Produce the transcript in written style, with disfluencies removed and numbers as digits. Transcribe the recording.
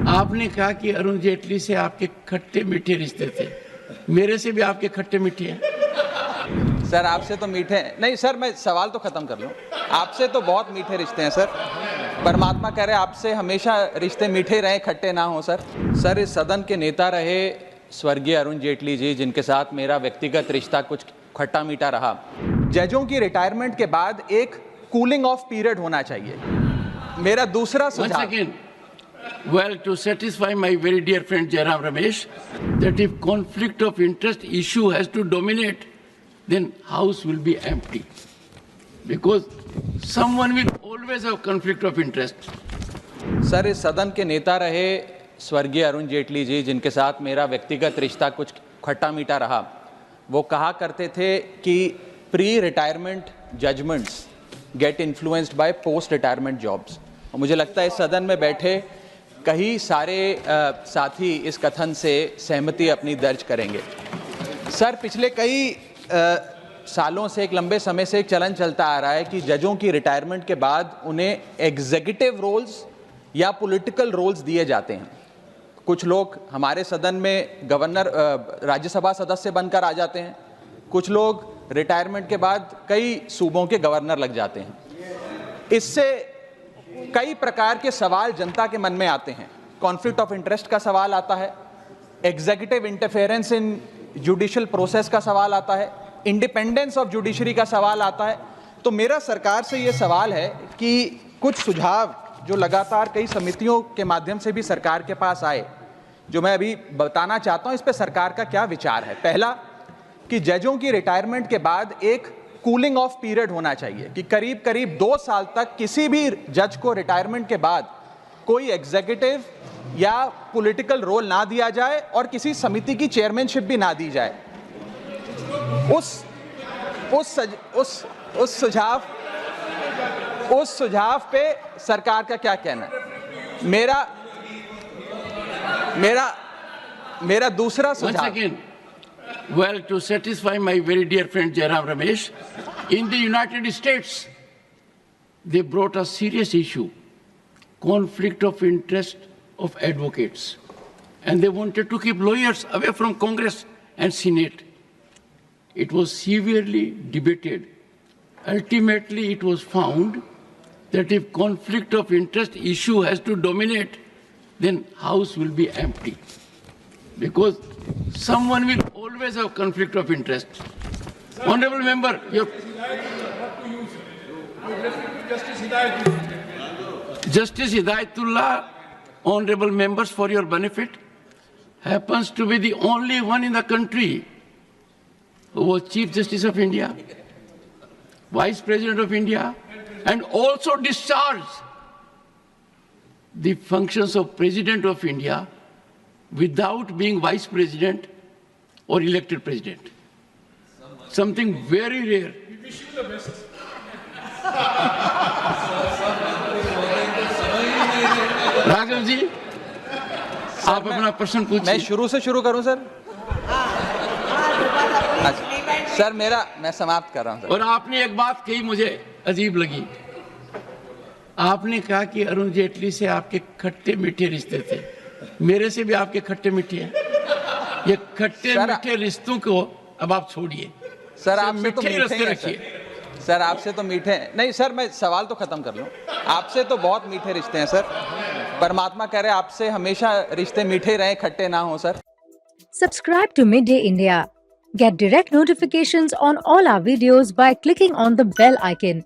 आपने कहा कि अरुण जेटली से आपके खट्टे मीठे रिश्ते थे, मेरे से भी आपके खट्टे मीठे हैं। सर आपसे तो मीठे नहीं सर, मैं सवाल तो खत्म कर लूं। आपसे तो बहुत मीठे रिश्ते हैं सर। परमात्मा कह रहे आपसे हमेशा रिश्ते मीठे रहे, खट्टे ना हो सर। सर इस सदन के नेता रहे स्वर्गीय अरुण जेटली जी, जिनके साथ मेरा व्यक्तिगत रिश्ता कुछ खट्टा मीठा रहा। जजों की रिटायरमेंट के बाद एक कूलिंग ऑफ पीरियड होना चाहिए। मेरा दूसरा सुझाव, well, to satisfy my very dear friend Jairam Ramesh, that if conflict of interest issue has to dominate, then house will be empty, because someone will always have conflict of interest. Sir इस सदन के नेता रहे स्वर्गीय अरुण जेटली जी, जिनके साथ मेरा व्यक्तिगत रिश्ता कुछ खट्टा मीठा रहा। वो कहा करते थे कि pre retirement judgments get influenced by post retirement jobs. और मुझे लगता है इस सदन में बैठे कई सारे साथी इस कथन से सहमति अपनी दर्ज करेंगे। सर पिछले कई सालों से, एक लंबे समय से एक चलन चलता आ रहा है कि जजों की रिटायरमेंट के बाद उन्हें एग्जीक्यूटिव रोल्स या पॉलिटिकल रोल्स दिए जाते हैं। कुछ लोग हमारे सदन में गवर्नर, राज्यसभा सदस्य बनकर आ जाते हैं, कुछ लोग रिटायरमेंट के बाद कई सूबों के गवर्नर लग जाते हैं। इससे कई प्रकार के सवाल जनता के मन में आते हैं। कॉन्फ्लिक्ट ऑफ इंटरेस्ट का सवाल आता है, एग्जीक्यूटिव इंटरफेरेंस इन जुडिशियल प्रोसेस का सवाल आता है, इंडिपेंडेंस ऑफ जुडिशरी का सवाल आता है। तो मेरा सरकार से ये सवाल है कि कुछ सुझाव जो लगातार कई समितियों के माध्यम से भी सरकार के पास आए, जो मैं अभी बताना चाहता हूं, इस पे सरकार का क्या विचार है। पहला, कि जजों की रिटायरमेंट के बाद एक कूलिंग ऑफ पीरियड होना चाहिए कि करीब करीब 2 साल तक किसी भी जज को रिटायरमेंट के बाद कोई एग्जीक्यूटिव या पॉलिटिकल रोल ना दिया जाए और किसी समिति की चेयरमैनशिप भी ना दी जाए। उस सुझाव पे सरकार का क्या कहना है। मेरा दूसरा सुझाव, well, to satisfy my very dear friend Jairam Ramesh, in the United States, they brought a serious issue, conflict of interest of advocates, and they wanted to keep lawyers away from Congress and Senate. It was severely debated. Ultimately, it was found that if conflict of interest issue has to dominate, then House will be empty, because someone will always have conflict of interest. Honorable member, Justice Hidayatullah, honorable members, for your benefit, happens to be the only one in the country who was Chief Justice of India, Vice President of India, and also discharged the functions of President of India without being Vice President or elected President. Something very rare. We wish you the best. Raghav ji, आप अपना प्रश्न पूछिए। मैं शुरू से शुरू करूं sir? Sir मैं समाप्त कर रहा हूं सर। और आपने एक बात कही मुझे अजीब लगी। आपने कहा कि अरुण जेटली से आपके खट्टे मीठे रिश्ते थे, मेरे से भी आपके खट्टे मीठे हैं। ये खट्टे मीठे रिश्तों को अब आप छोड़िए सर। आपसे तो मीठे रखिए सर, आपसे तो मीठे नहीं सर। मैं सवाल तो खत्म कर लूं। आपसे तो बहुत मीठे रिश्ते हैं सर। परमात्मा कह रहे आपसे हमेशा रिश्ते मीठे रहे, खट्टे ना हो sir. Subscribe to Midday India. Get direct notifications on all our videos by clicking on the bell icon.